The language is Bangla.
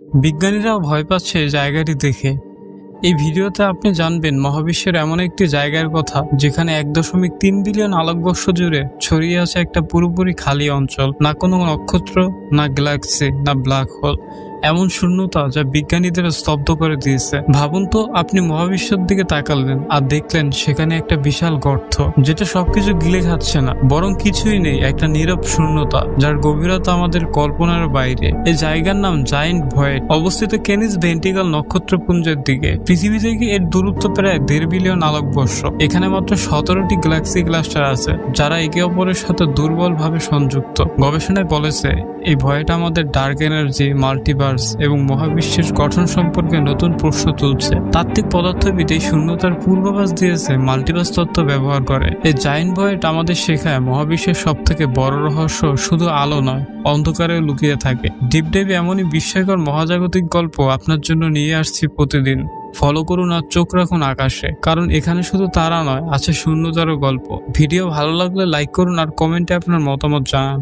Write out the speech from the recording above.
বিজ্ঞানীরাও ভয় পাচ্ছে এই জায়গাটি দেখে। এই ভিডিওতে আপনি জানবেন মহাবিশ্বের এমন একটি জায়গার কথা যেখানে 1.3 বিলিয়ন আলোকবর্ষ জুড়ে ছড়িয়ে আছে একটা পুরোপুরি খালি অঞ্চল, না কোনো নক্ষত্র, না গ্যালাক্সি, না ব্ল্যাক হোল। এমন শূন্যতা যা বিজ্ঞানীদের স্তব্ধ করে দিয়েছে। ভাবুন তো, আপনি মহাবিশ্বের দিকে তাকালেন আর দেখলেন সেখানে একটা বিশাল গর্ত যেটা সবকিছু গিলে খাচ্ছে না, বরং কিছুই নেই, একটা নীরব শূন্যতা যার গভীরতা আমাদের কল্পনার বাইরে। এই জায়গার নাম জায়ান্ট ভয়েড, অবস্থিত কেনিস ভেন্ট্রিকল নক্ষত্রপুঞ্জের দিকে। পৃথিবী থেকে এর দূরত্ব প্রায় 1.5 বিলিয়ন আলোকবর্ষ। এখানে মাত্র 17টি গ্যালাক্সি ক্লাস্টার আছে যারা একে অপরের সাথে দুর্বলভাবে সংযুক্ত। গবেষণায় বলেছে এই ভয়েড আমাদের ডার্ক এনার্জি, মাল্টিভার্স এবং মহাবিশ্বের গঠন সম্পর্কে নতুন প্রশ্ন তুলছে। তাত্ত্বিক পদার্থবিদ এই শূন্যতার পূর্বাভাস দিয়েছে মাল্টিভার্স তত্ত্ব ব্যবহার করে। এই জায়ান্ট ভয়েড আমাদের শেখায় মহাবিশ্বের সব থেকে বড় রহস্য শুধু আলো নয়, অন্ধকারেও লুকিয়ে থাকে। ডিপ ডাইভ এমনই বিস্ময়কর মহাজাগতিক গল্প আপনার জন্য নিয়ে আসছি প্রতিদিন। ফলো করুন আর চোখ রাখুন আকাশে, কারণ এখানে শুধু তারা নয়, আছে শূন্যতারও গল্প। ভিডিও ভালো লাগলে লাইক করুন আর কমেন্টে আপনার মতামত জানান।